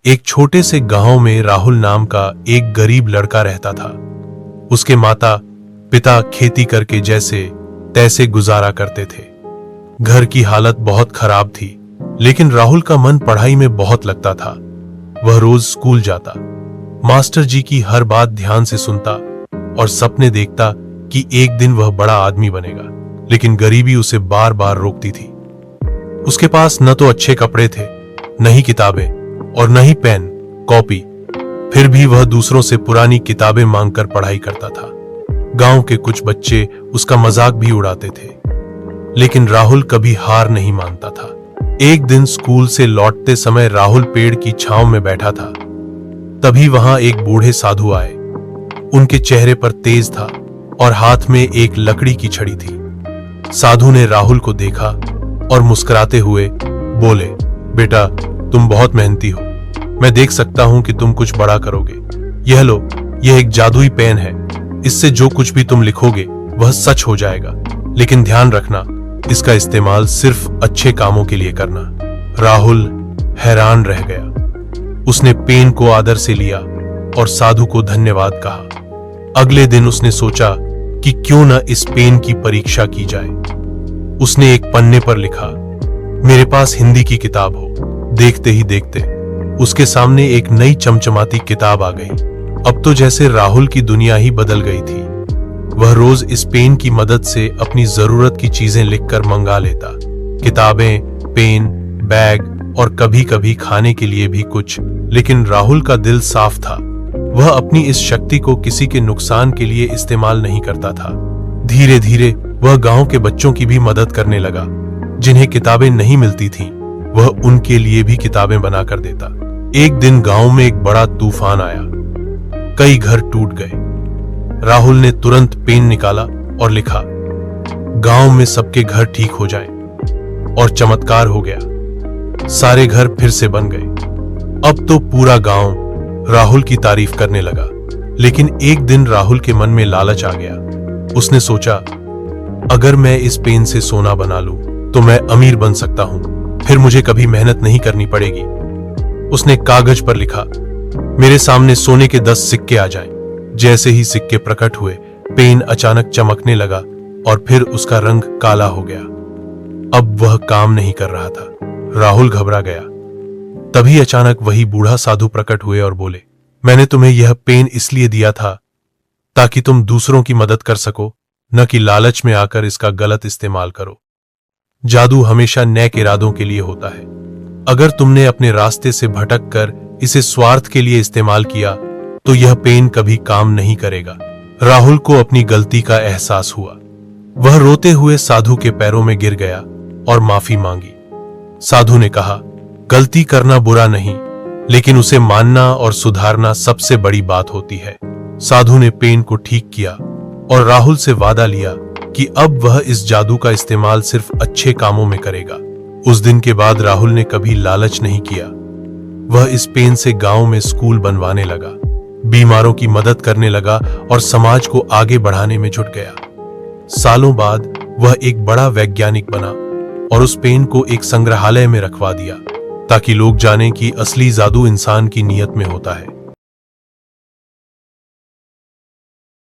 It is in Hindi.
एक छोटे से गांव में राहुल नाम का एक गरीब लड़का रहता था। उसके माता पिता खेती करके जैसे तैसे गुजारा करते थे। घर की हालत बहुत खराब थी, लेकिन राहुल का मन पढ़ाई में बहुत लगता था। वह रोज स्कूल जाता, मास्टर जी की हर बात ध्यान से सुनता और सपने देखता कि एक दिन वह बड़ा आदमी बनेगा। लेकिन गरीबी उसे बार बार रोकती थी। उसके पास न तो अच्छे कपड़े थे, न ही किताबें और न ही पेन कॉपी। फिर भी वह दूसरों से पुरानी किताबें मांगकर पढ़ाई करता था। गांव के कुछ बच्चे उसका मजाक भी उड़ाते थे, लेकिन राहुल कभी हार नहीं मानता था। एक दिन स्कूल से लौटते समय राहुल पेड़ की छांव में बैठा था। तभी वहां एक बूढ़े साधु आए। उनके चेहरे पर तेज था और हाथ में एक लकड़ी की छड़ी थी। साधु ने राहुल को देखा और मुस्कुराते हुए बोले, बेटा, तुम बहुत मेहनती हो। मैं देख सकता हूं कि तुम कुछ बड़ा करोगे। यह लो, यह एक जादुई पेन है। इससे जो कुछ भी तुम लिखोगे वह सच हो जाएगा। लेकिन ध्यान रखना, इसका इस्तेमाल सिर्फ अच्छे कामों के लिए करना। राहुल हैरान रह गया। उसने पेन को आदर से लिया और साधु को धन्यवाद कहा। अगले दिन उसने सोचा कि क्यों न इस पेन की परीक्षा की जाए। उसने एक पन्ने पर लिखा, मेरे पास हिंदी की किताब हो। देखते ही देखते उसके सामने एक नई चमचमाती किताब आ गई। अब तो जैसे राहुल की दुनिया ही बदल गई थी। वह रोज इस पेन की मदद से अपनी जरूरत की चीजें लिखकर मंगा लेता। किताबें, पेन, बैग और कभी कभी खाने के लिए भी कुछ। लेकिन राहुल का दिल साफ था। वह अपनी इस शक्ति को किसी के नुकसान के लिए इस्तेमाल नहीं करता था। धीरे धीरे वह गांव के बच्चों की भी मदद करने लगा। जिन्हें किताबें नहीं मिलती थीं, वह उनके लिए भी किताबें बनाकर देता। एक दिन गांव में एक बड़ा तूफान आया। कई घर टूट गए। राहुल ने तुरंत पेन निकाला और लिखा, गांव में सबके घर ठीक हो जाएं। और चमत्कार हो गया। सारे घर फिर से बन गए। अब तो पूरा गांव राहुल की तारीफ करने लगा। लेकिन एक दिन राहुल के मन में लालच आ गया। उसने सोचा, अगर मैं इस पेन से सोना बना लूं तो मैं अमीर बन सकता हूं। फिर मुझे कभी मेहनत नहीं करनी पड़ेगी। उसने कागज पर लिखा, मेरे सामने सोने के 10 सिक्के आ जाएं। जैसे ही सिक्के प्रकट हुए, पेन अचानक चमकने लगा और फिर उसका रंग काला हो गया। अब वह काम नहीं कर रहा था। राहुल घबरा गया। तभी अचानक वही बूढ़ा साधु प्रकट हुए और बोले, मैंने तुम्हें यह पेन इसलिए दिया था ताकि तुम दूसरों की मदद कर सको, न कि लालच में आकर इसका गलत इस्तेमाल करो। जादू हमेशा नेक इरादों के लिए होता है। अगर तुमने अपने रास्ते से भटक कर इसे स्वार्थ के लिए इस्तेमाल किया तो यह पेन कभी काम नहीं करेगा। राहुल को अपनी गलती का एहसास हुआ। वह रोते हुए साधु के पैरों में गिर गया और माफी मांगी। साधु ने कहा, गलती करना बुरा नहीं, लेकिन उसे मानना और सुधारना सबसे बड़ी बात होती है। साधु ने पेन को ठीक किया और राहुल से वादा लिया कि अब वह इस जादू का इस्तेमाल सिर्फ अच्छे कामों में करेगा। उस दिन के बाद राहुल ने कभी लालच नहीं किया। वह इस पेन से गांव में स्कूल बनवाने लगा, बीमारों की मदद करने लगा और समाज को आगे बढ़ाने में जुट गया। सालों बाद वह एक बड़ा वैज्ञानिक बना और उस पेन को एक संग्रहालय में रखवा दिया ताकि लोग जानें कि असली जादू इंसान की नीयत में होता है।